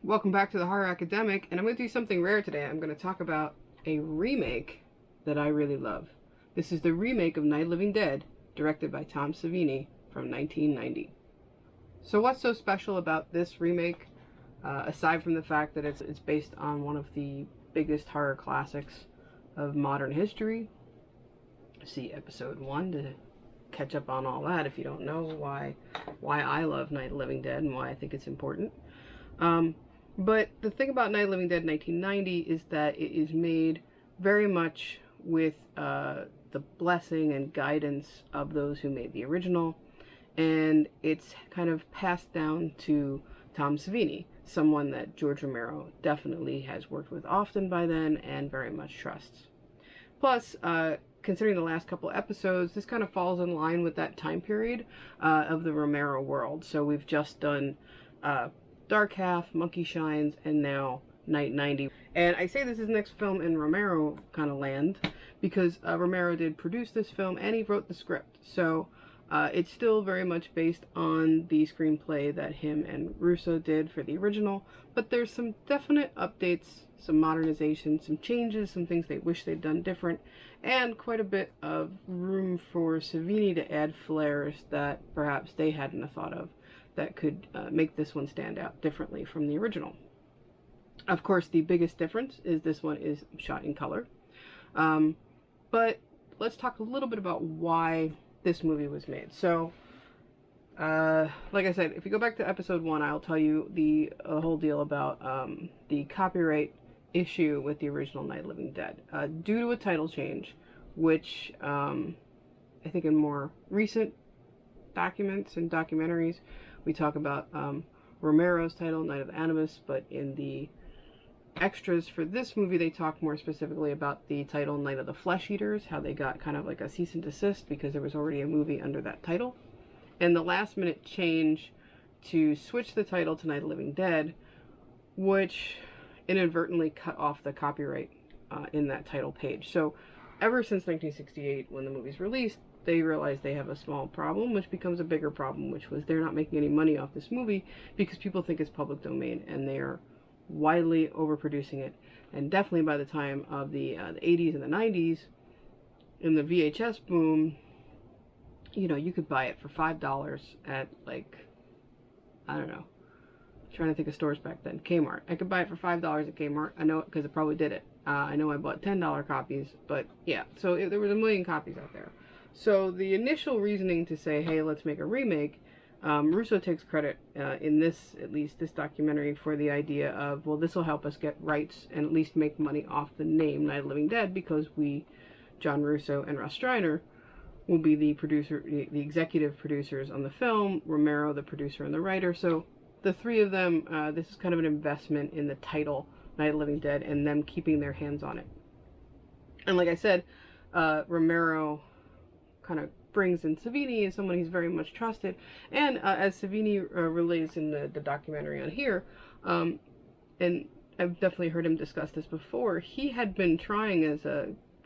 Welcome back to the Horror Academic, and I'm going to do something rare today. I'm going to talk about a remake that I really love. This is the remake of Night of the Living Dead, directed by Tom Savini from 1990. So what's so special about this remake, aside from the fact that it's based on one of the biggest horror classics of modern history? See episode 1 to catch up on all that if you don't know why I love Night of the Living Dead and why I think it's important. But the thing about Night of the Living Dead 1990 is that it is made very much with the blessing and guidance of those who made the original, and it's kind of passed down to Tom Savini, someone that George Romero definitely has worked with often by then and very much trusts. Plus, considering the last couple episodes, this kind of falls in line with that time period of the Romero world. So we've just done Dark Half, Monkey Shines, and now Night 90. And I say this is the next film in Romero kind of land because Romero did produce this film and he wrote the script. So it's still very much based on the screenplay that him and Russo did for the original, but there's some definite updates, some modernization, some changes, some things they wish they'd done different, and quite a bit of room for Savini to add flares that perhaps they hadn't thought of that could make this one stand out differently from the original. Of course, the biggest difference is this one is shot in color. But let's talk a little bit about why this movie was made. So, like I said, if you go back to episode 1, I'll tell you the whole deal about the copyright issue with the original Night of the Living Dead. Due to a title change, which I think in more recent documents and documentaries, we talk about Romero's title, Night of the Animus, but in the extras for this movie, they talk more specifically about the title Night of the Flesh Eaters, how they got kind of like a cease and desist because there was already a movie under that title. And the last minute change to switch the title to Night of the Living Dead, which inadvertently cut off the copyright in that title page. So ever since 1968, when the movie's released, they realize they have a small problem, which becomes a bigger problem, which was they're not making any money off this movie because people think it's public domain and they are widely overproducing it. And definitely by the time of the 80s and the 90s, in the VHS boom, you know, you could buy it for $5 at, like, I don't know, I'm trying to think of stores back then, Kmart. I could buy it for $5 at Kmart. I know it because I probably did it. I know I bought $10 copies, but yeah, so there was a million copies out there. So the initial reasoning to say, hey, let's make a remake, Russo takes credit in this, at least this documentary, for the idea of, well, this will help us get rights and at least make money off the name Night of the Living Dead because we, John Russo and Russ Streiner, will be the executive producers on the film, Romero the producer and the writer. So the three of them, this is kind of an investment in the title Night of the Living Dead and them keeping their hands on it. And like I said, Romero kind of brings in Savini as someone he's very much trusted, and as Savini relays in the documentary on here, and I've definitely heard him discuss this before, he had been trying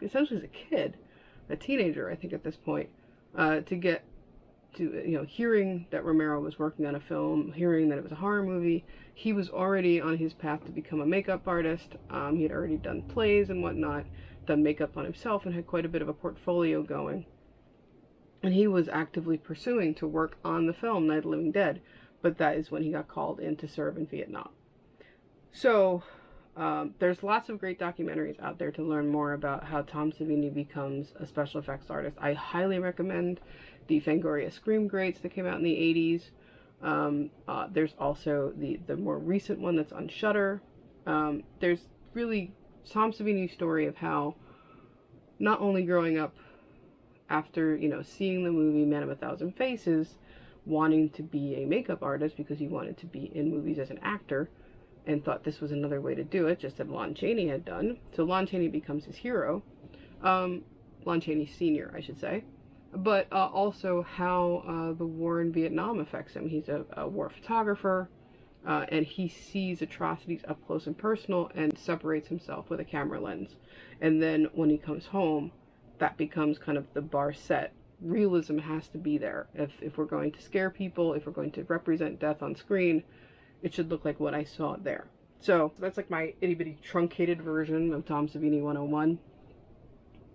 essentially as a kid, a teenager I think at this point, to get to, you know, hearing that Romero was working on a film, hearing that it was a horror movie, he was already on his path to become a makeup artist. He had already done plays and whatnot, done makeup on himself, and had quite a bit of a portfolio going. And he was actively pursuing to work on the film Night of the Living Dead, but that is when he got called in to serve in Vietnam. So there's lots of great documentaries out there to learn more about how Tom Savini becomes a special effects artist. I highly recommend the Fangoria Scream Greats that came out in the 80s. There's also the more recent one that's on Shudder. There's really Tom Savini's story of how not only growing up after, you know, seeing the movie Man of a Thousand Faces, wanting to be a makeup artist because he wanted to be in movies as an actor and thought this was another way to do it, just as Lon Chaney had done. So Lon Chaney becomes his hero. Lon Chaney Sr., I should say. But also how the war in Vietnam affects him. He's a war photographer, and he sees atrocities up close and personal and separates himself with a camera lens. And then when he comes home, that becomes kind of the bar set. Realism has to be there. If we're going to scare people, if we're going to represent death on screen, it should look like what I saw there. So that's like my itty bitty truncated version of Tom Savini 101.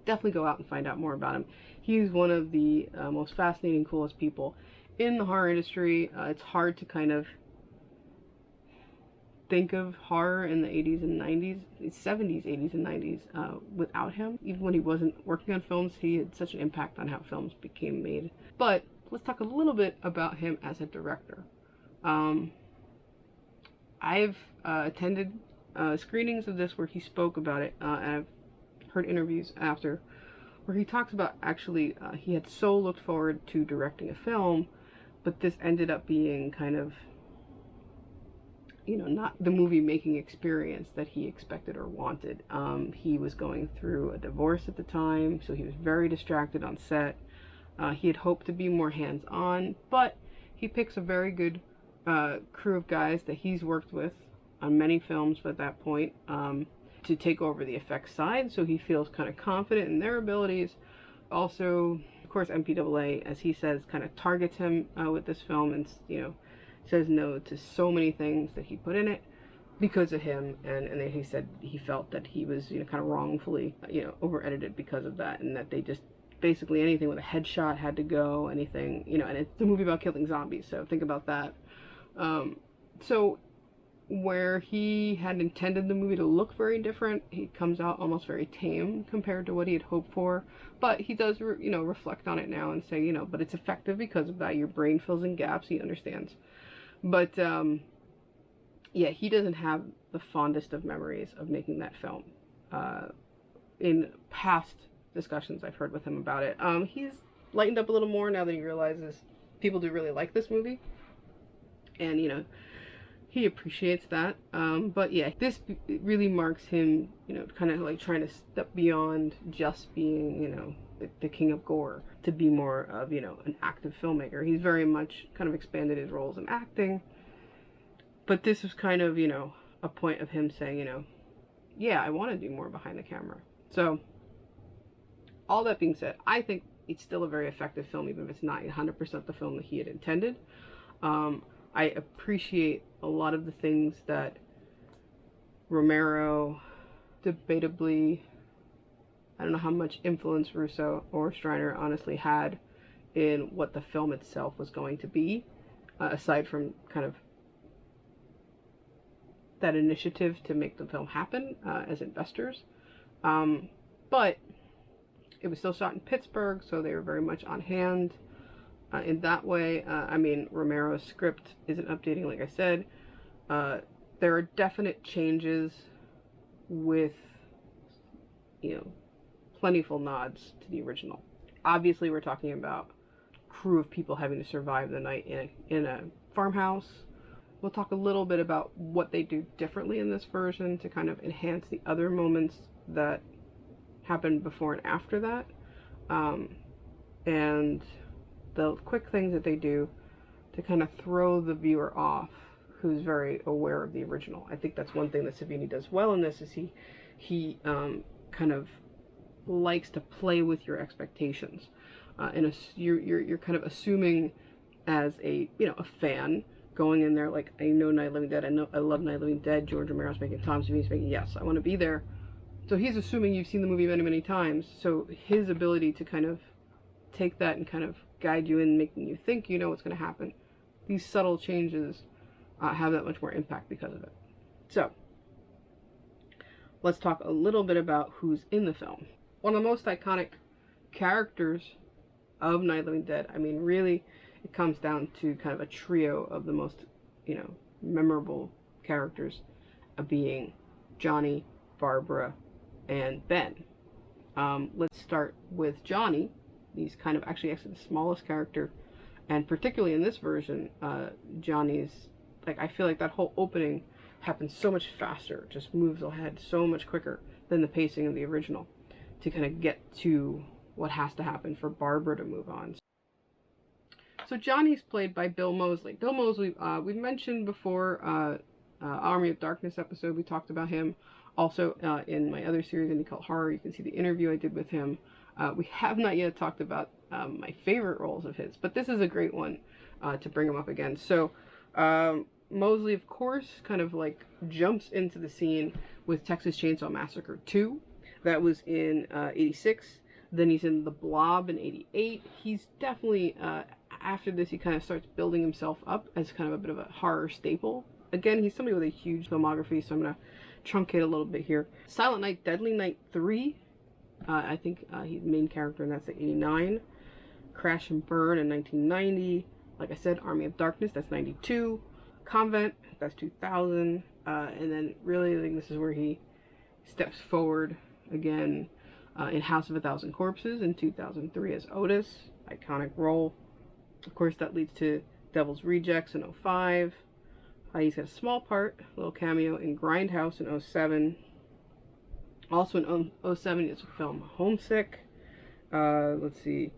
Definitely go out and find out more about him. He's one of the most fascinating, coolest people in the horror industry. It's hard to kind of think of horror in the 80s and 90s, 70s, 80s, and 90s without him. Even when he wasn't working on films, he had such an impact on how films became made. But let's talk a little bit about him as a director. I've attended screenings of this where he spoke about it, and I've heard interviews after where he talks about actually he had so looked forward to directing a film, but this ended up being kind of, you know, not the movie making experience that he expected or wanted. He was going through a divorce at the time, so he was very distracted on set. He had hoped to be more hands-on, but he picks a very good crew of guys that he's worked with on many films at that point to take over the effects side, so he feels kind of confident in their abilities. Also, of course, MPAA, as he says, kind of targets him with this film and, you know, says no to so many things that he put in it because of him, and then he said he felt that he was, you know, kind of wrongfully, you know, over edited because of that, and that they just basically anything with a headshot had to go, anything, you know, and it's a movie about killing zombies, so think about that. So where he had intended the movie to look very different, he comes out almost very tame compared to what he had hoped for, but he does, you know, reflect on it now and say, you know, but it's effective because of that. Your brain fills in gaps, he understands. But, yeah, he doesn't have the fondest of memories of making that film. In past discussions I've heard with him about it, he's lightened up a little more now that he realizes people do really like this movie. And, you know, he appreciates that. But, yeah, this really marks him, you know, kind of like trying to step beyond just being, you know, the king of gore to be more of, you know, an active filmmaker. He's very much kind of expanded his roles in acting, but this was kind of, you know, a point of him saying, you know, yeah, I want to do more behind the camera. So all that being said, I think it's still a very effective film, even if it's not 100% the film that he had intended. I appreciate a lot of the things that Romero debatably, I don't know how much influence Russo or Streiner honestly had in what the film itself was going to be, aside from kind of that initiative to make the film happen as investors. But it was still shot in Pittsburgh, so they were very much on hand in that way. I mean, Romero's script isn't updating, like I said. There are definite changes with, you know, plentiful nods to the original. Obviously, we're talking about a crew of people having to survive the night in a farmhouse. We'll talk a little bit about what they do differently in this version to kind of enhance the other moments that happened before and after that. And the quick things that they do to kind of throw the viewer off who's very aware of the original. I think that's one thing that Savini does well in this, is he kind of likes to play with your expectations, and you're kind of assuming as a, you know, a fan going in there like, I know Night of the Living Dead, I love Night of the Living Dead, George Romero's making, Tom Savini's making, yes, I want to be there. So he's assuming you've seen the movie many times, so his ability to kind of take that and kind of guide you in, making you think you know what's going to happen, these subtle changes have that much more impact because of it. So let's talk a little bit about who's in the film. One of the most iconic characters of Night of the Living Dead, I mean, really, it comes down to kind of a trio of the most, you know, memorable characters, being Johnny, Barbara, and Ben. Let's start with Johnny. He's kind of actually the smallest character, and particularly in this version, Johnny's, like, I feel like that whole opening happens so much faster, just moves ahead so much quicker than the pacing of the original, to kind of get to what has to happen for Barbara to move on. So Johnny's played by Bill Moseley. Bill Moseley, we mentioned before, Army of Darkness episode, we talked about him. Also, in my other series, Indie Cult Horror, you can see the interview I did with him. We have not yet talked about my favorite roles of his, but this is a great one to bring him up again. So, Mosley, of course, kind of like jumps into the scene with Texas Chainsaw Massacre 2. That was in 86. Then he's in The Blob in 88. He's definitely, after this, he kind of starts building himself up as kind of a bit of a horror staple. Again, he's somebody with a huge filmography, so I'm going to truncate a little bit here. Silent Night, Deadly Night 3. I think he's the main character, and that's at 89. Crash and Burn in 1990. Like I said, Army of Darkness, that's 92. Convent, that's 2000. And then really, I think this is where he steps forward again in House of a Thousand Corpses in 2003 as Otis. Iconic role. Of course, that leads to Devil's Rejects in 05. He's got a small part, a little cameo in Grindhouse in 07. Also in 07 is the film Homesick. Let's see.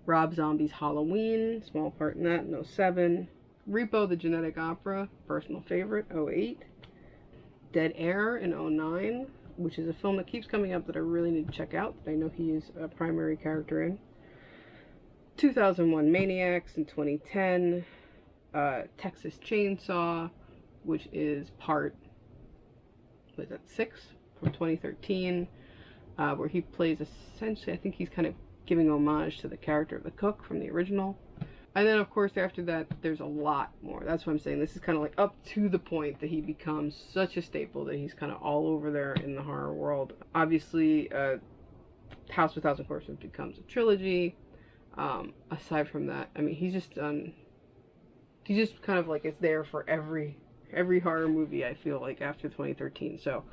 Rob Zombie's Halloween, small part in that in 07. Repo the Genetic Opera, personal favorite, 08. Dead Air in 09, which is a film that keeps coming up that I really need to check out, that I know he is a primary character in. 2001 Maniacs in 2010. Texas Chainsaw, which is part, what is that, 6 from 2013, where he plays essentially, I think he's kind of giving homage to the character of the cook from the original. And then, of course, after that, there's a lot more. That's what I'm saying. This is kind of like up to the point that he becomes such a staple that he's kind of all over there in the horror world. Obviously, House of a Thousand Corpses becomes a trilogy. Aside from that, I mean, he's just kind of like is there for every horror movie, I feel like, after 2013. So,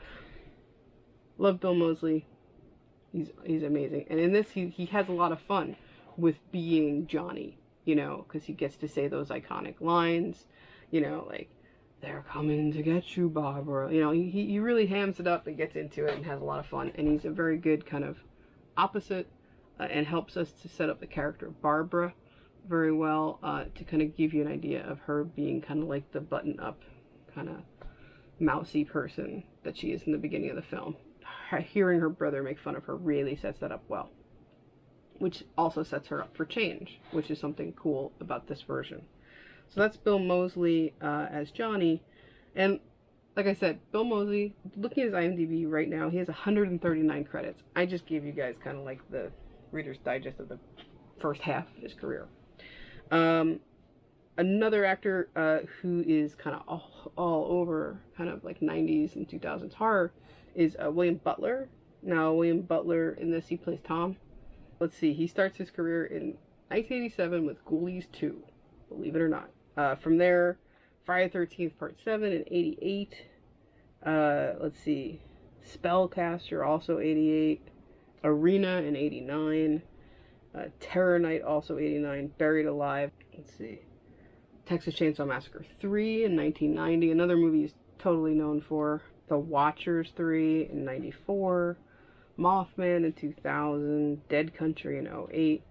love Bill Moseley. He's amazing. And in this, he has a lot of fun with being Johnny, you know, because he gets to say those iconic lines, you know, like, they're coming to get you, Barbara. You know, he really hams it up and gets into it and has a lot of fun. And he's a very good kind of opposite and helps us to set up the character of Barbara very well to kind of give you an idea of her being kind of like the button-up, kind of mousy person that she is in the beginning of the film. Hearing her brother make fun of her really sets that up well, which also sets her up for change, which is something cool about this version. So that's Bill Moseley as Johnny. And like I said, Bill Moseley, looking at his IMDb right now, he has 139 credits. I just gave you guys kind of like the Reader's Digest of the first half of his career. Another actor who is kind of all over kind of like 90s and 2000s horror is William Butler. Now, William Butler, in this, he plays Tom. Let's see, he starts his career in 1987 with Ghoulies 2, believe it or not. From there, Friday the 13th Part 7 in 88. Let's see, Spellcaster, also 88. Arena in 89. Terror Night, also 89. Buried Alive, let's see, Texas Chainsaw Massacre 3 in 1990. Another movie he's totally known for. The Watchers 3 in 94. Mothman in 2000. Dead Country in 08.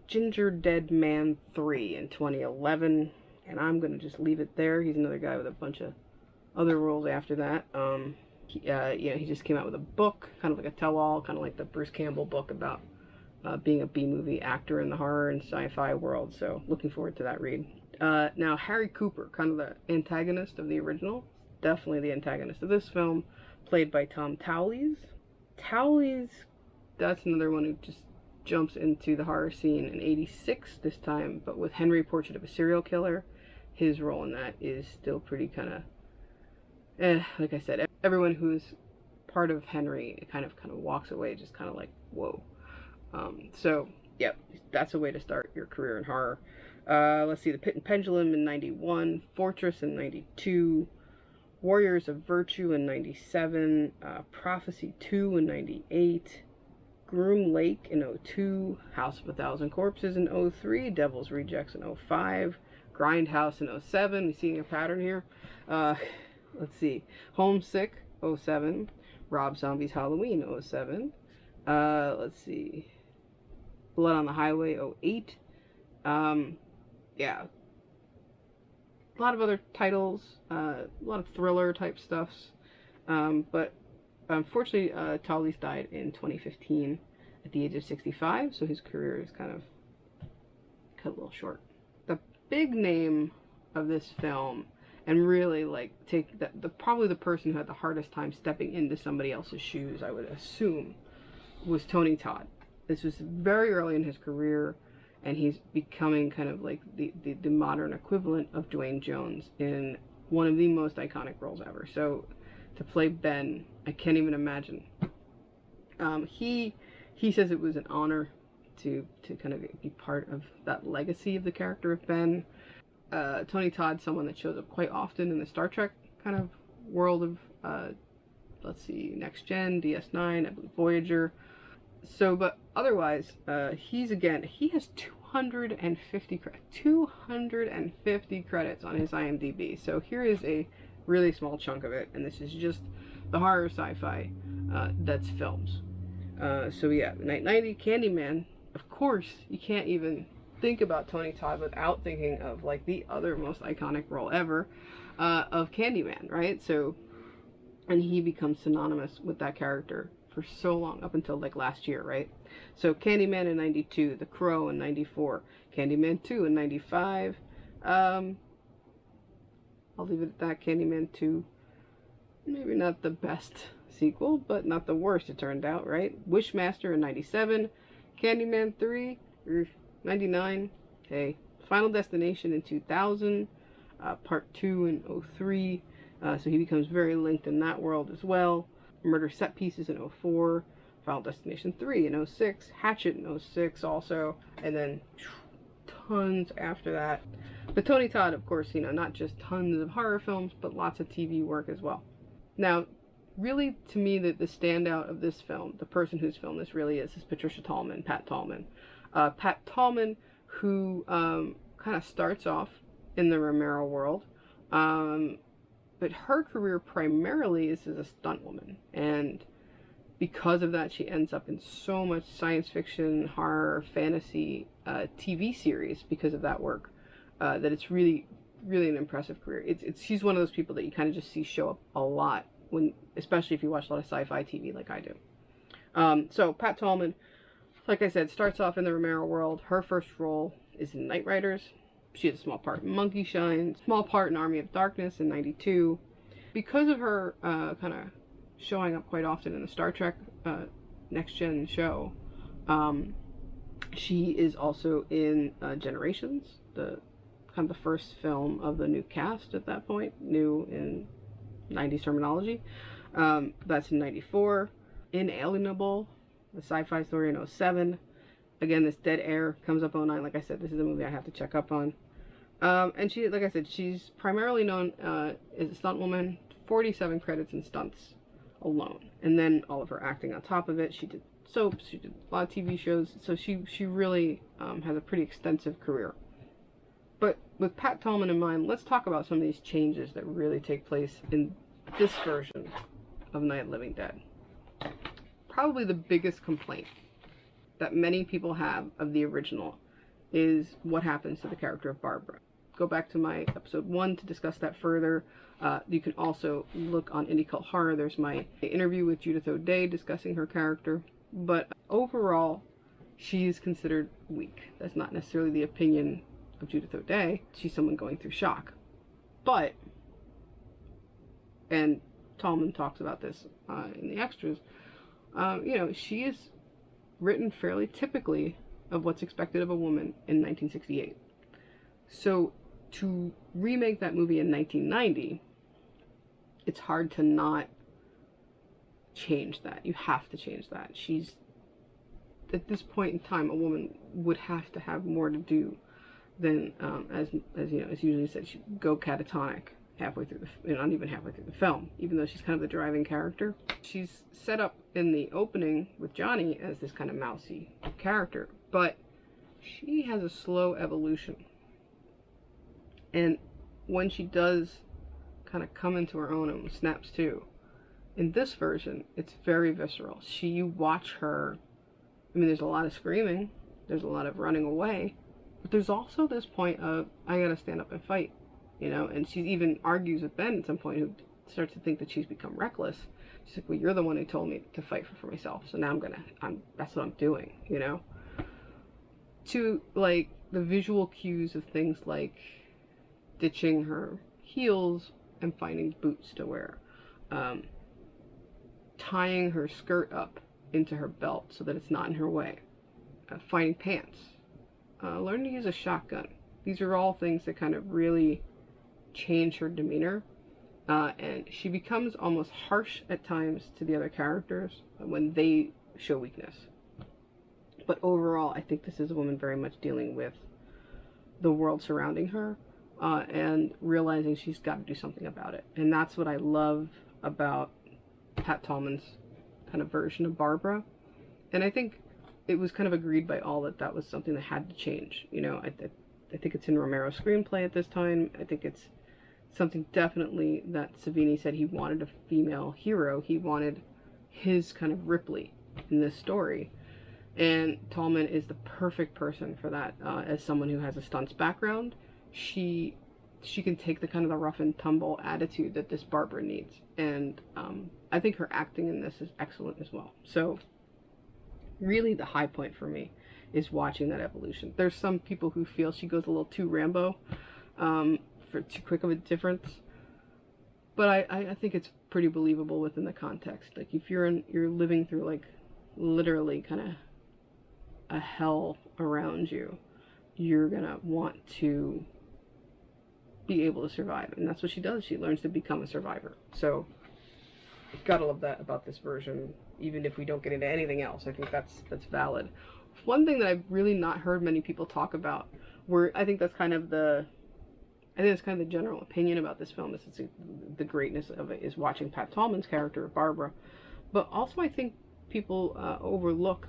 Ginger Dead Man 3 in 2011. And I'm going to just leave it there. He's another guy with a bunch of other roles after that. He just came out with a book, kind of like a tell-all, kind of like the Bruce Campbell book about being a B-movie actor in the horror and sci-fi world. So looking forward to that read. Now, Harry Cooper, kind of the antagonist of the original. Definitely the antagonist of this film, played by Tom Towles. Towles, that's another one who just jumps into the horror scene in 86 this time, but with Henry, Portrait of a Serial Killer. His role in that is still pretty kind of, like I said, everyone who's part of Henry kind of walks away just kind of like, whoa. So, yeah, that's a way to start your career in horror. Let's see, The Pit and Pendulum in 91, Fortress in 92, Warriors of Virtue in 97, Prophecy 2 in 98, Groom Lake in 02, House of a Thousand Corpses in 03, Devil's Rejects in 05, Grindhouse in 07. We seeing a pattern here. Let's see, Homesick 07, Rob Zombie's Halloween 07. Let's see, Blood on the Highway 08. Yeah, a lot of other titles, a lot of thriller type stuffs, but unfortunately Tallman died in 2015 at the age of 65, so his career is kind of cut a little short. The big name of this film, and really like take probably the person who had the hardest time stepping into somebody else's shoes, I would assume, was Tony Todd. This was very early in his career, and he's becoming kind of like the modern equivalent of Dwayne Jones in one of the most iconic roles ever. So to play Ben, I can't even imagine. He says it was an honor to kind of be part of that legacy of the character of Ben. Tony Todd's someone that shows up quite often in the Star Trek kind of world of, let's see, Next Gen, DS9, I believe Voyager. So, but otherwise, he has 250 credits on his IMDb. So here is a really small chunk of it, and this is just the horror sci-fi that's films. So yeah, 90 Candyman. Of course, you can't even think about Tony Todd without thinking of like the other most iconic role ever of Candyman, right? So, and he becomes synonymous with that character for so long, up until like last year, right? So Candyman in 92, The Crow in 94, Candyman 2 in 95. I'll leave it at that. Candyman 2, maybe not the best sequel, but not the worst, it turned out, right? Wishmaster in 97, Candyman 3, 99, hey, Final Destination in 2000, Part 2 in 03, so he becomes very linked in that world as well. Murder Set Pieces in 04, Final Destination 3 in 06, Hatchet in 06 also, and then tons after that. But Tony Todd, of course, you know, not just tons of horror films, but lots of TV work as well. Now, really, to me, the standout of this film, the person whose film this really is Patricia Tallman, Pat Tallman. Pat Tallman, who kind of starts off in the Romero world, but her career primarily is as a stunt woman, and because of that, she ends up in so much science fiction, horror, fantasy TV series because of that work, that it's really, really an impressive career. She's one of those people that you kind of just see show up a lot, especially if you watch a lot of sci-fi TV like I do. So Pat Tallman, like I said, starts off in the Romero world. Her first role is in Night Riders. She has a small part in Monkey Shine, small part in Army of Darkness in 92. Because of her kind of showing up quite often in the Star Trek Next Gen show, she is also in Generations, the kind of the first film of the new cast at that point, new in 90s terminology. That's in 94. Inalienable, the sci-fi story in 07. Again, this Dead Air comes up 09. Like I said, this is a movie I have to check up on. And she, like I said, she's primarily known as a stunt woman. 47 credits in stunts alone, and then all of her acting on top of it. She did soaps, she did a lot of TV shows, so she really has a pretty extensive career. But with Pat Tallman in mind, let's talk about some of these changes that really take place in this version of Night of the Living Dead. Probably the biggest complaint that many people have of the original is what happens to the character of Barbara. Go back to my episode 1 to discuss that further. You can also look on Indie Cult Horror. There's my interview with Judith O'Day discussing her character. But overall, she is considered weak. That's not necessarily the opinion of Judith O'Day. She's someone going through shock. But, and Tallman talks about this in the extras, you know, she is written fairly typically of what's expected of a woman in 1968. So to remake that movie in 1990, it's hard to not change that. You have to change that. She's, at this point in time, a woman would have to have more to do than, as you know, as usually said, she'd go catatonic halfway through not even halfway through the film, even though she's kind of the driving character. She's set up in the opening with Johnny as this kind of mousy character, but she has a slow evolution. And when she does kind of come into her own and snaps to, in this version, it's very visceral. You watch her, I mean, there's a lot of screaming, there's a lot of running away, but there's also this point of, I gotta stand up and fight, you know, and she even argues with Ben at some point, who starts to think that she's become reckless. She's like, well, you're the one who told me to fight for myself, so now that's what I'm doing, you know? To, like, the visual cues of things like ditching her heels and finding boots to wear, tying her skirt up into her belt so that it's not in her way, finding pants, learning to use a shotgun. These are all things that kind of really change her demeanor, and she becomes almost harsh at times to the other characters when they show weakness. But overall, I think this is a woman very much dealing with the world surrounding her, and realizing she's got to do something about it. And that's what I love about Pat Tallman's kind of version of Barbara. And I think it was kind of agreed by all that that was something that had to change. You know, I think it's in Romero's screenplay at this time. I think it's something definitely that Savini said he wanted a female hero. He wanted his kind of Ripley in this story. And Tallman is the perfect person for that. As someone who has a stunts background, she can take the kind of the rough and tumble attitude that this Barbara needs. And I think her acting in this is excellent as well. So really the high point for me is watching that evolution. There's some people who feel she goes a little too Rambo, for too quick of a difference. But I think it's pretty believable within the context. Like, if you're living through, like, literally kind of a hell around you, you're gonna want to be able to survive. And that's what she does. She learns to become a survivor. So, gotta love that about this version, even if we don't get into anything else. I think that's valid. One thing that I've really not heard many people talk about, where I think that's kind of the general opinion about this film, is the greatness of it is watching Pat Tallman's character, Barbara. But also I think people overlook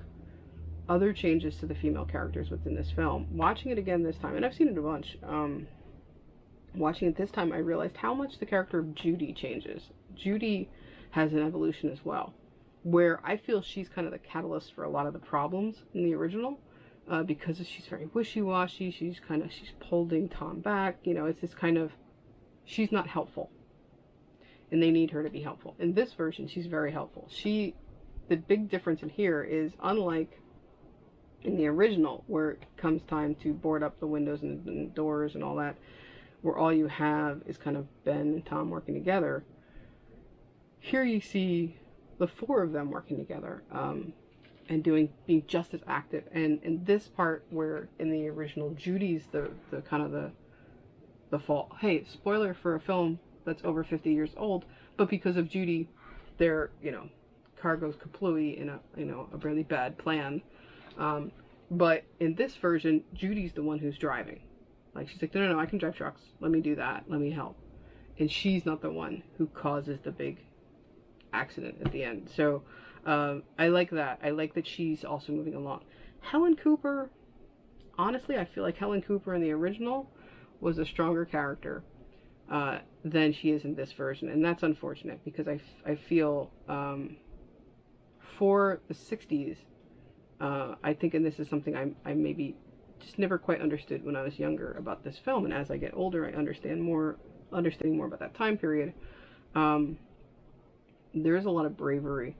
other changes to the female characters within this film. Watching it again this time, and I've seen it a bunch, watching it this time, I realized how much the character of Judy changes. Judy has an evolution as well, where I feel she's kind of the catalyst for a lot of the problems in the original, because she's very wishy-washy, she's holding Tom back, you know, it's this kind of, she's not helpful, and they need her to be helpful. In this version, she's very helpful. The big difference in here is, unlike in the original, where it comes time to board up the windows and the doors and all that, where all you have is kind of Ben and Tom working together, here you see the four of them working together, and being just as active. And in this part, where in the original Judy's the kind of the fault. Hey, spoiler for a film that's over 50 years old, but because of Judy, their, you know, car goes kaplooey in a really bad plan. But in this version, Judy's the one who's driving. Like, she's like, no, I can drive trucks. Let me do that. Let me help. And she's not the one who causes the big accident at the end. So I like that. I like that she's also moving along. Helen Cooper, honestly, I feel like Helen Cooper in the original was a stronger character than she is in this version. And that's unfortunate, because I feel for the 60s, I think, and this is something I maybe just never quite understood when I was younger about this film, and as I get older, I understanding more about that time period. There's a lot of bravery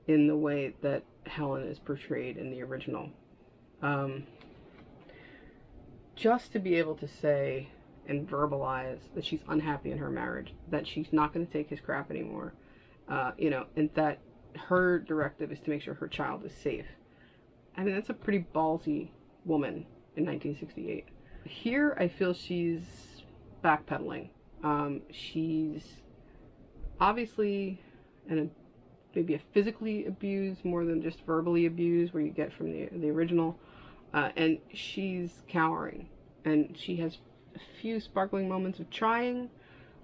in the way that Helen is portrayed in the original. Just to be able to say and verbalize that she's unhappy in her marriage, that she's not going to take his crap anymore, you know, and that her directive is to make sure her child is safe. I mean, that's a pretty ballsy woman in 1968. Here, I feel she's backpedaling. She's obviously maybe a physically abused more than just verbally abused, where you get from the original, and she's cowering, and she has a few sparkling moments of trying,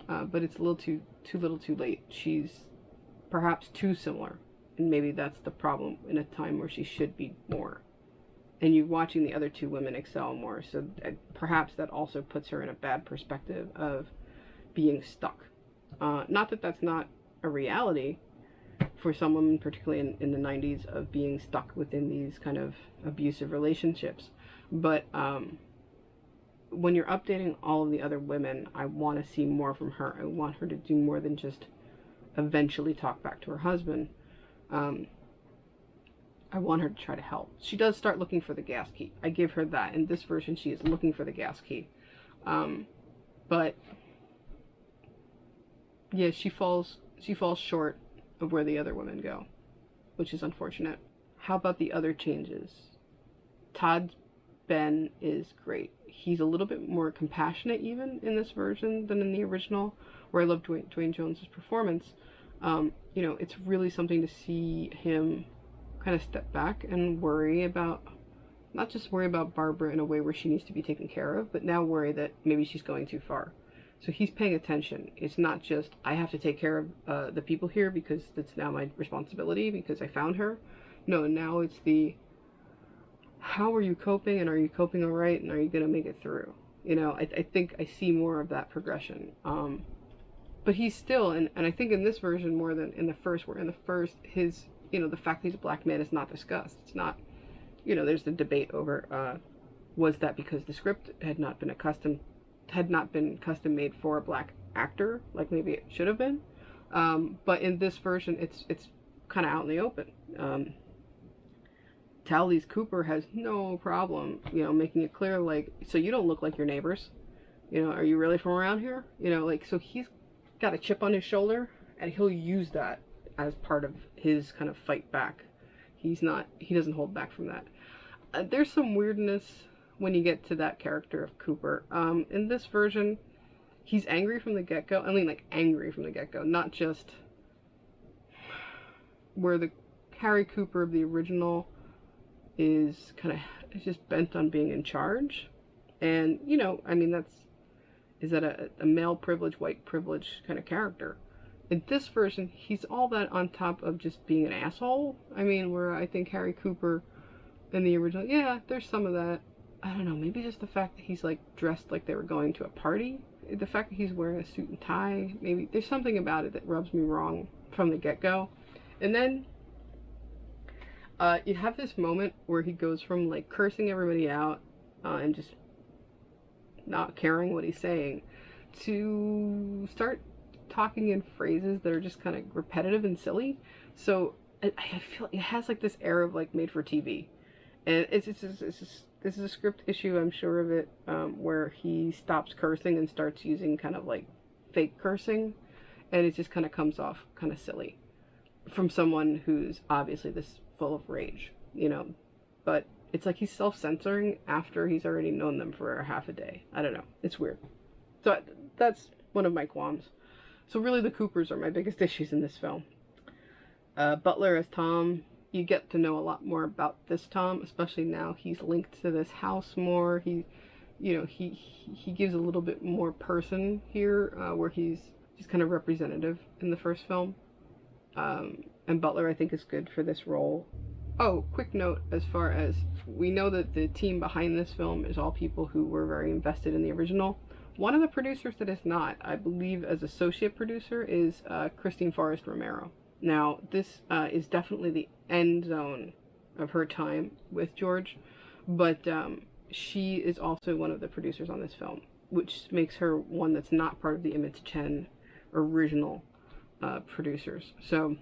but it's a little too little too late. She's perhaps too similar, and maybe that's the problem in a time where she should be more. And you're watching the other two women excel more, so perhaps that also puts her in a bad perspective of being stuck. Not that that's not a reality for some women, particularly in the 90s, of being stuck within these kind of abusive relationships. But when you're updating all of the other women, I want to see more from her. I want her to do more than just eventually talk back to her husband. I want her to try to help. She does start looking for the gas key. I give her that. In this version, she is looking for the gas key. But yeah, she falls short of where the other women go, which is unfortunate. How about the other changes? Todd's Ben is great. He's a little bit more compassionate even in this version than in the original, where I love Dwayne Jones' performance. You know, it's really something to see him kind of step back and worry about, not just worry about Barbara in a way where she needs to be taken care of, but now worry that maybe she's going too far. So he's paying attention. It's not just, I have to take care of the people here because it's now my responsibility because I found her. No, now it's the, how are you coping, and are you coping all right, and are you going to make it through? You know, I think I see more of that progression. But he's still, and I think in this version more than in the first, where in the first, his, you know, the fact that he's a black man is not discussed. It's not, you know, there's the debate over, was that because the script had not been custom made for a black actor, like maybe it should have been. But in this version, it's kind of out in the open. Tally's Cooper has no problem, you know, making it clear, like, so you don't look like your neighbors. You know, are you really from around here? You know, like, so he's got a chip on his shoulder, and he'll use that as part of his kind of fight back. He doesn't hold back from that. There's some weirdness when you get to that character of Cooper. In this version, he's angry from the get-go. I mean, like, angry from the get-go, not just where the Harry Cooper of the original is just bent on being in charge. And, you know, I mean, is that a male privilege, white privilege kind of character? In this version, he's all that on top of just being an asshole. I mean, where I think Harry Cooper in the original, yeah, there's some of that. I don't know, maybe just the fact that he's, like, dressed like they were going to a party. The fact that he's wearing a suit and tie, maybe there's something about it that rubs me wrong from the get-go. And then you have this moment where he goes from, like, cursing everybody out and just not caring what he's saying to start talking in phrases that are just kind of repetitive and silly. So I feel it has, like, this air of, like, made for TV. And this is a script issue, I'm sure of it, where he stops cursing and starts using kind of, like, fake cursing, and it just kind of comes off kind of silly from someone who's obviously this full of rage, you know. But it's like he's self-censoring after he's already known them for half a day. I don't know. It's weird. So that's one of my qualms. So really the Coopers are my biggest issues in this film. Butler as Tom, you get to know a lot more about this Tom, especially now he's linked to this house more. He gives a little bit more person here, where he's just kind of representative in the first film. And Butler, I think, is good for this role. Oh, quick note, as far as we know that the team behind this film is all people who were very invested in the original. One of the producers that is not, I believe, as associate producer, is Christine Forrest Romero. Now, this is definitely the end zone of her time with George, but she is also one of the producers on this film, which makes her one that's not part of the Image 10 original producers. So,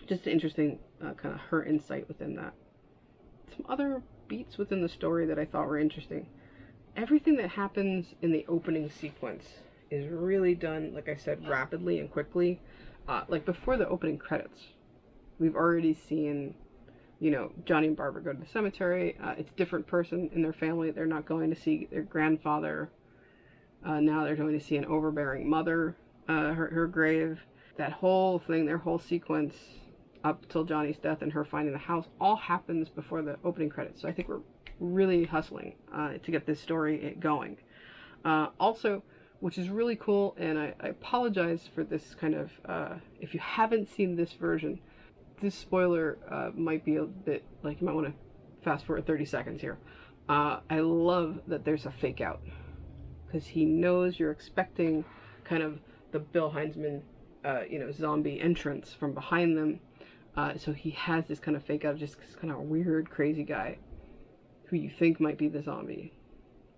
just interesting kind of her insight within that. Some other beats within the story that I thought were interesting. Everything that happens in the opening sequence is really done, like I said, rapidly and quickly. Like before the opening credits, we've already seen, you know, Johnny and Barbara go to the cemetery. It's a different person in their family. They're not going to see their grandfather. Now they're going to see an overbearing mother, her grave. That whole thing, their whole sequence up till Johnny's death and her finding the house, all happens before the opening credits. So I think we're really hustling to get this story going. Also, which is really cool, and I apologize for this kind of, if you haven't seen this version, this spoiler might be a bit, like, you might want to fast forward 30 seconds here. I love that there's a fake out, because he knows you're expecting kind of the Bill Heinzman, zombie entrance from behind them. So he has this kind of fake out, just this kind of weird, crazy guy who you think might be the zombie.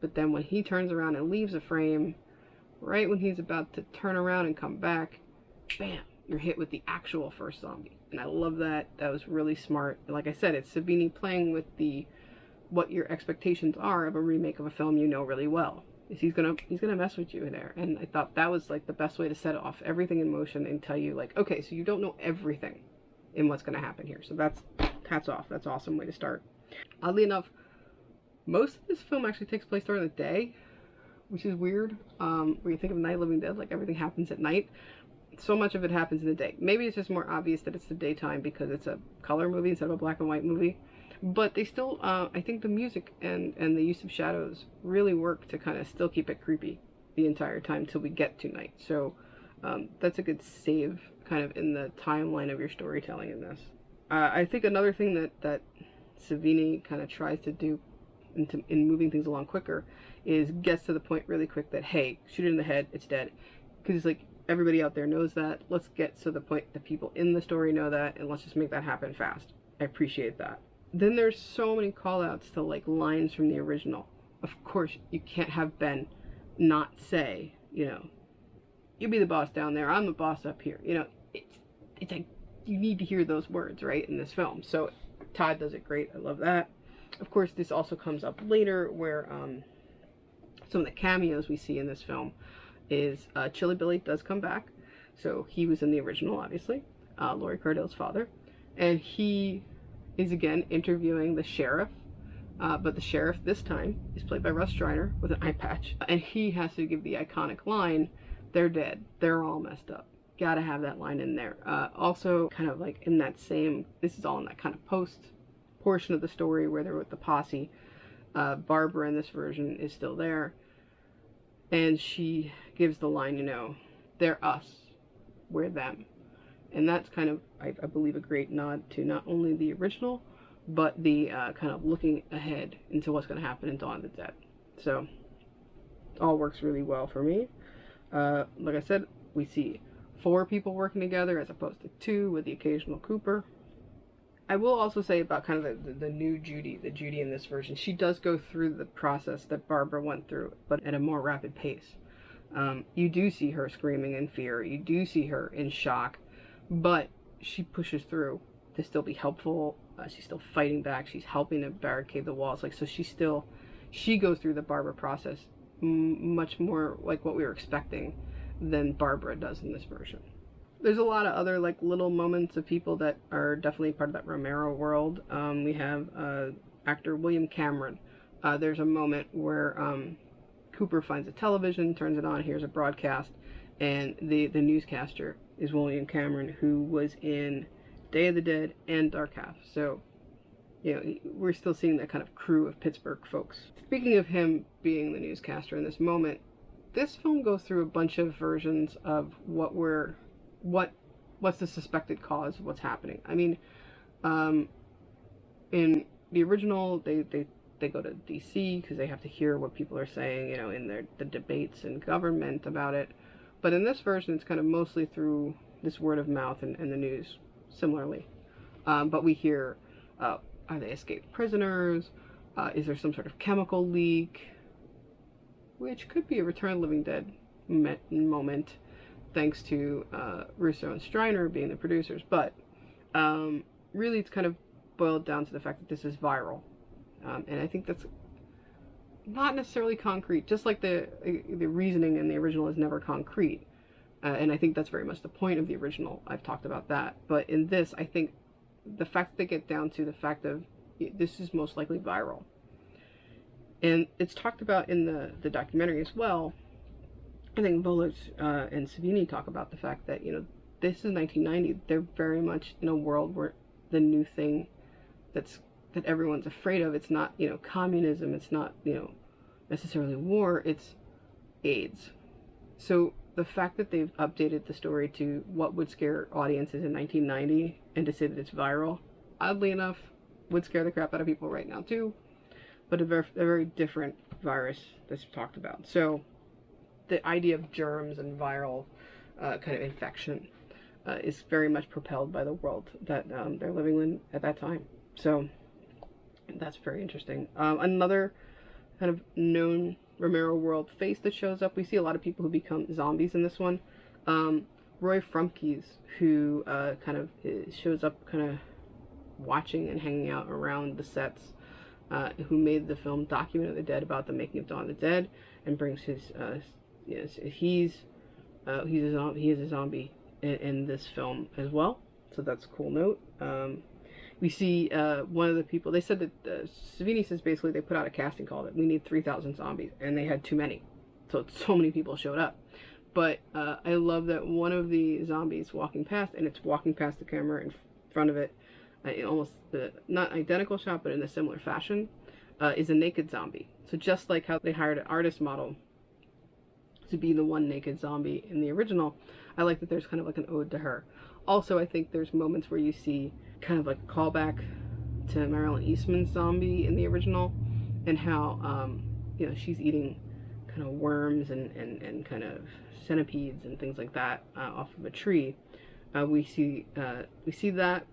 But then when he turns around and leaves the frame, right when he's about to turn around and come back, bam, you're hit with the actual first zombie. And I love that. That was really smart. Like I said, it's Savini playing with what your expectations are of a remake of a film you know really well. is he's gonna mess with you in there. And I thought that was like the best way to set off everything in motion and tell you like, okay, so you don't know everything in what's gonna happen here. So that's hats off. That's an awesome way to start. Oddly enough, most of this film actually takes place during the day, which is weird. When you think of Night of the Living Dead, like everything happens at night. So much of it happens in the day. Maybe it's just more obvious that it's the daytime because it's a color movie instead of a black and white movie. But they still, I think the music and the use of shadows really work to kind of still keep it creepy the entire time till we get to night. So that's a good save kind of in the timeline of your storytelling in this. I think another thing that Savini kind of tries to do in moving things along quicker is gets to the point really quick that, hey, shoot it in the head, it's dead. Because it's like, everybody out there knows that. Let's get to the point that people in the story know that, and let's just make that happen fast. I appreciate that. Then there's so many call-outs to like lines from the original. Of course, you can't have Ben not say, you know, you be the boss down there, I'm the boss up here. You know, it's like, you need to hear those words, right, in this film. So Todd does it great. I love that. Of course, this also comes up later where some of the cameos we see in this film is Chili Billy does come back. So he was in the original, obviously, Laurie Cardell's father. And he is again interviewing the sheriff. But the sheriff this time is played by Russ Streiner with an eye patch. And he has to give the iconic line, they're dead, they're all messed up. Gotta have that line in there. Also, kind of like in that same, this is all in that kind of post portion of the story where they're with the posse. Barbara in this version is still there. And she gives the line, you know, they're us, we're them. And that's kind of, I believe, a great nod to not only the original, but the kind of looking ahead into what's going to happen in Dawn of the Dead. So, it all works really well for me. Like I said, we see 4 people working together as opposed to 2 with the occasional Cooper. I will also say about kind of the new Judy, the Judy in this version, she does go through the process that Barbara went through, but at a more rapid pace. You do see her screaming in fear, you do see her in shock, but she pushes through to still be helpful. She's still fighting back, she's helping to barricade the walls, like, so she goes through the Barbara process much more like what we were expecting than Barbara does in this version. There's a lot of other like little moments of people that are definitely part of that Romero world. We have actor William Cameron. There's a moment where Cooper finds a television, turns it on, hears a broadcast, and the newscaster is William Cameron, who was in Day of the Dead and Dark Half. So, you know, we're still seeing that kind of crew of Pittsburgh folks. Speaking of him being the newscaster in this moment, this film goes through a bunch of versions of what's the suspected cause of what's happening. I mean, in the original, they go to DC because they have to hear what people are saying, you know, in the debates in government about it. But in this version, it's kind of mostly through this word of mouth and the news, similarly. But we hear, are they escaped prisoners? Is there some sort of chemical leak? Which could be a Return of the Living Dead moment, thanks to Russo and Streiner being the producers. But really, it's kind of boiled down to the fact that this is viral. And I think that's not necessarily concrete, just like the reasoning in the original is never concrete. And I think that's very much the point of the original. I've talked about that. But in this, I think the fact that they get down to the fact of this is most likely viral. And it's talked about in the documentary as well. I think Butler and Savini talk about the fact that, you know, this is 1990. They're very much in a world where the new thing that everyone's afraid of, it's not, you know, communism, it's not, you know, necessarily war, it's AIDS. So the fact that they've updated the story to what would scare audiences in 1990 and to say that it's viral, oddly enough, would scare the crap out of people right now too, but a very different virus that's talked about. So the idea of germs and viral kind of infection is very much propelled by the world that they're living in at that time. So that's very interesting. Another kind of known Romero world face that shows up, we see a lot of people who become zombies in this one. Roy Frumkes, who kind of shows up kind of watching and hanging out around the sets. who made the film Document of the Dead about the making of Dawn of the Dead, and brings his he is a zombie in this film as well. So that's a cool note. We see one of the people, they said that Savini says basically they put out a casting call that we need 3,000 zombies, and they had too many. So many people showed up. But I love that one of the zombies walking past, and it's walking past the camera in front of it, almost not identical shot, but in a similar fashion, is a naked zombie. So just like how they hired an artist model to be the one naked zombie in the original, I like that there's kind of like an ode to her. Also, I think there's moments where you see kind of like a callback to Marilyn Eastman's zombie in the original, and how she's eating kind of worms and kind of centipedes and things like that off of a tree. We see that,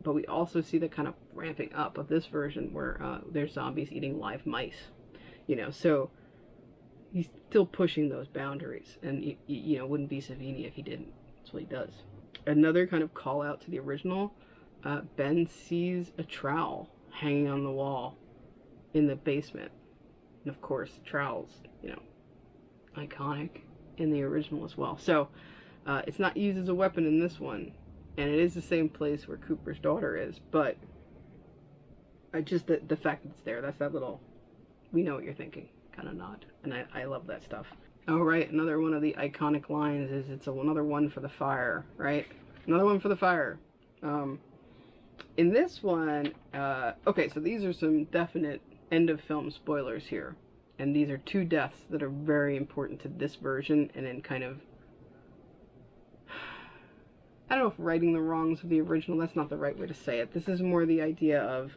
but we also see the kind of ramping up of this version where there's zombies eating live mice. So he's still pushing those boundaries, and wouldn't be Savini if he didn't. That's what he does. Another kind of call out to the original, Ben sees a trowel hanging on the wall in the basement. And of course, trowels, iconic in the original as well. So it's not used as a weapon in this one, and it is the same place where Cooper's daughter is, but just the fact that it's there, that's that little, we know what you're thinking kind of nod, and I love that stuff. Oh, right, another one of the iconic lines is it's another one for the fire, right? Another one for the fire. In this one, okay, so these are some definite end of film spoilers here. And these are two deaths that are very important to this version, and in kind of, I don't know if righting the wrongs of the original, that's not the right way to say it. This is more the idea of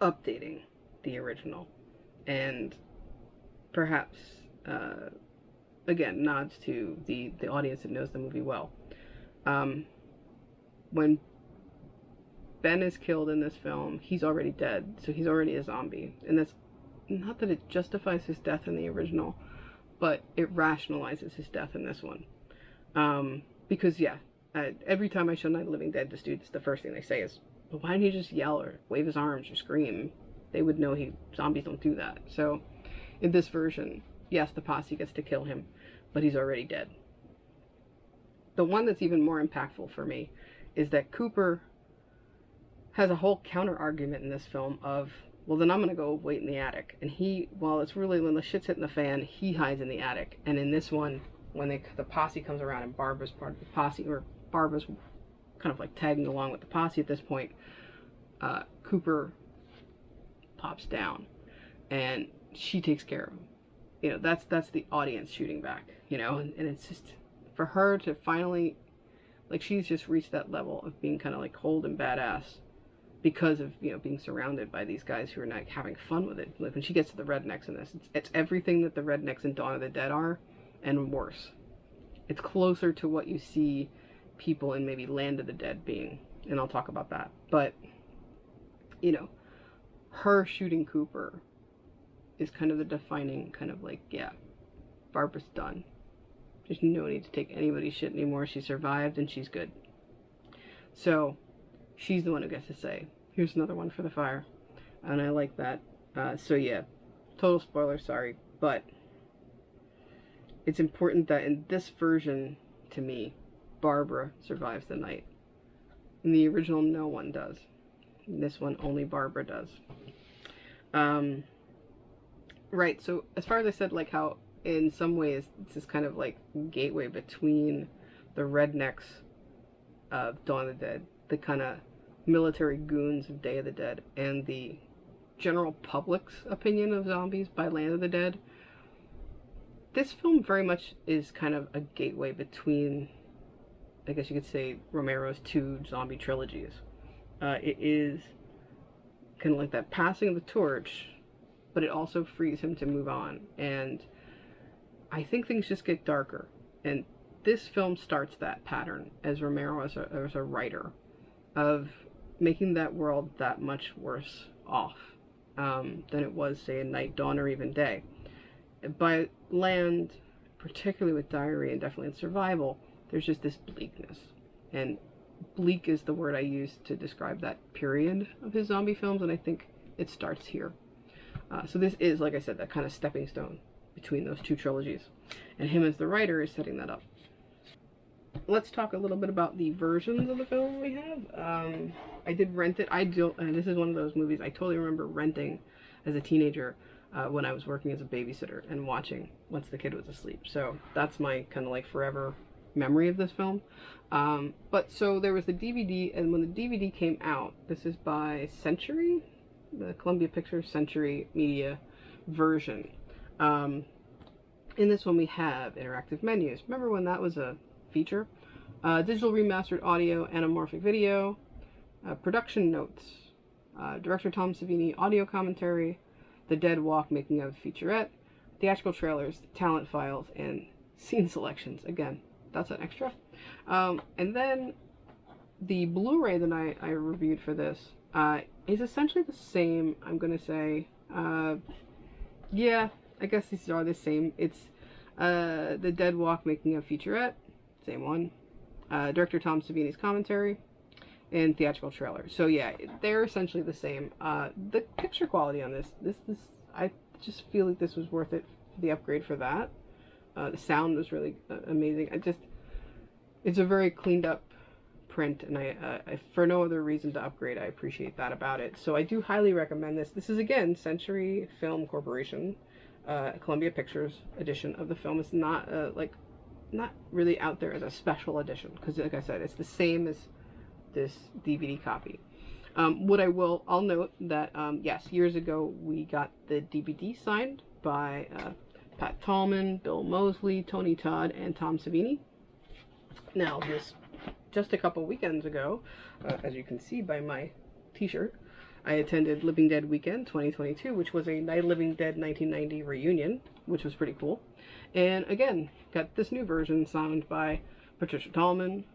updating the original, and perhaps, again, nods to the audience that knows the movie well. When Ben is killed in this film, he's already dead, so he's already a zombie, and that's not that it justifies his death in the original, but it rationalizes his death in this one. Because, yeah, every time I show Night of the Living Dead to students, the first thing they say is, well, why didn't he just yell or wave his arms or scream? They would know zombies don't do that. So, in this version, yes, the posse gets to kill him, but he's already dead. The one that's even more impactful for me is that Cooper has a whole counter-argument in this film of, well, then I'm going to go wait in the attic. And while it's really, when the shit's hitting the fan, he hides in the attic. And in this one, when the posse comes around and Barbara's part of the posse, or Barbara's kind of like tagging along with the posse at this point, Cooper pops down and she takes care of him. That's the audience shooting back, and it's just, for her to finally, like, she's just reached that level of being kind of like cold and badass because of, being surrounded by these guys who are not having fun with it. Like, when she gets to the rednecks in this, it's everything that the rednecks in Dawn of the Dead are, and worse. It's closer to what you see people in maybe Land of the Dead being, and I'll talk about that. But, her shooting Cooper is kind of the defining kind of like, yeah, Barbara's done. There's no need to take anybody's shit anymore. She survived and she's good. So, she's the one who gets to say, here's another one for the fire. And I like that. So yeah, total spoiler, sorry. But it's important that in this version, to me, Barbara survives the night. In the original, no one does. In this one, only Barbara does. Right, so as far as I said, like how in some ways it's this kind of like gateway between the rednecks of Dawn of the Dead, the kind of military goons of Day of the Dead, and the general public's opinion of zombies by Land of the Dead. This film very much is kind of a gateway between, I guess you could say, Romero's two zombie trilogies. It is kind of like that passing of the torch, but it also frees him to move on. And I think things just get darker. And this film starts that pattern as Romero as a writer of making that world that much worse off than it was, say, in Night, Dawn, or even Day. By Land, particularly with Diary and definitely in Survival, there's just this bleakness. And bleak is the word I use to describe that period of his zombie films, and I think it starts here. So this is, like I said, that kind of stepping stone between those two trilogies, and him as the writer is setting that up. Let's talk a little bit about the versions of the film we have. I did rent it. This is one of those movies I totally remember renting as a teenager when I was working as a babysitter and watching once the kid was asleep. So that's my kind of like forever memory of this film. But so there was the DVD, and when the DVD came out, this is by Century, the Columbia Pictures Century Media version. In this one we have interactive menus. Remember when that was a feature? Digital remastered audio, anamorphic video, production notes, director Tom Savini audio commentary, the Dead Walk making of featurette, theatrical trailers, talent files, and scene selections. Again, that's an extra. And then the Blu-ray that I reviewed for this is essentially the same, I'm going to say. Yeah, I guess these are the same. It's the Dead Walk making of featurette, same one. Director Tom Savini's commentary, and theatrical trailer. So yeah, they're essentially the same. The picture quality on this, I just feel like this was worth it, the upgrade for that. The sound was really amazing. It's a very cleaned up print, and I for no other reason to upgrade, I appreciate that about it. So I do highly recommend this. This is, again, Century Film Corporation, Columbia Pictures edition of the film. It's not not really out there as a special edition, because like I said, it's the same as this DVD copy. I'll note that yes, years ago we got the DVD signed by Pat Tallman, Bill Moseley, Tony Todd, and Tom Savini. Now, just a couple weekends ago, as you can see by my t-shirt, I attended Living Dead Weekend 2022, which was a Night of Living Dead 1990 reunion, which was pretty cool. And again, got this new version signed by Patricia Tallman,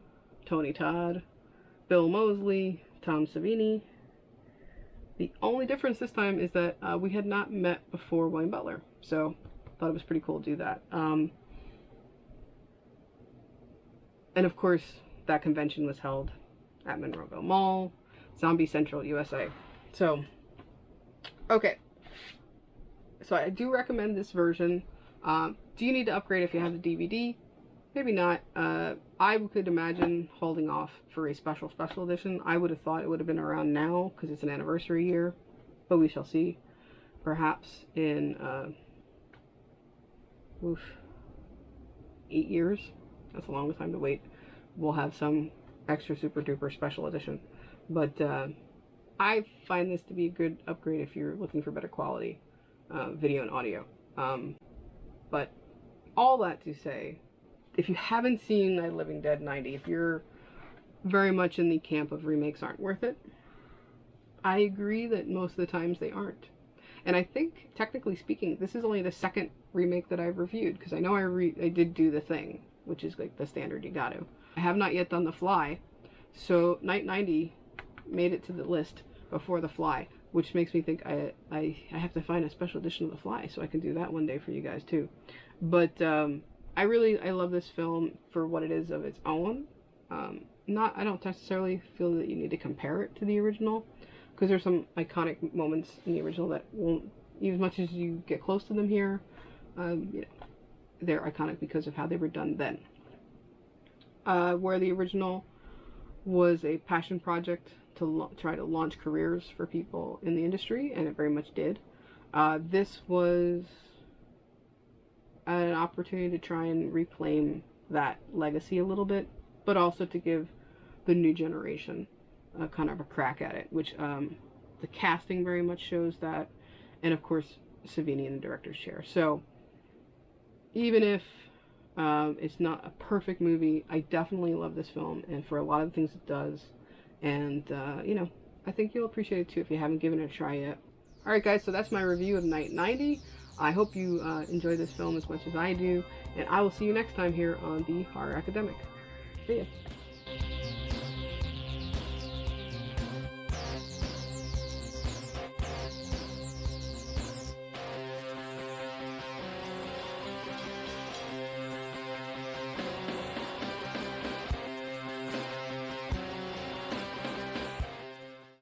Tony Todd, Bill Moseley, Tom Savini. The only difference this time is that we had not met before William Butler, so I thought it was pretty cool to do that. And of course, that convention was held at Monroeville Mall, Zombie Central, USA. So, okay. So I do recommend this version. Do you need to upgrade if you have the DVD? Maybe not. I could imagine holding off for a special edition. I would have thought it would have been around now because it's an anniversary year, but we shall see. Perhaps in 8 years. That's a long time to wait. We'll have some extra super duper special edition. But I find this to be a good upgrade if you're looking for better quality video and audio. But all that to say, if you haven't seen Night of the Living Dead 90, if you're very much in the camp of remakes aren't worth it, I agree that most of the times they aren't. And I think, technically speaking, this is only the second remake that I've reviewed, because I know I did do The Thing, which is like the standard you got to. I have not yet done The Fly, so Night 90 made it to the list before The Fly, which makes me think I have to find a special edition of The Fly so I can do that one day for you guys too. But I love this film for what it is of its own. I don't necessarily feel that you need to compare it to the original, because there's some iconic moments in the original that won't, even as much as you get close to them here, they're iconic because of how they were done then. Where the original was a passion project to try to launch careers for people in the industry, and it very much did. This was an opportunity to try and reclaim that legacy a little bit, but also to give the new generation kind of a crack at it, which the casting very much shows that, and of course Savini in the director's chair. So even if it's not a perfect movie, I definitely love this film, and for a lot of the things it does, and I think you'll appreciate it too if you haven't given it a try yet. Alright guys, so that's my review of Night 90. I hope you enjoy this film as much as I do, and I will see you next time here on The Horror Academic. See ya.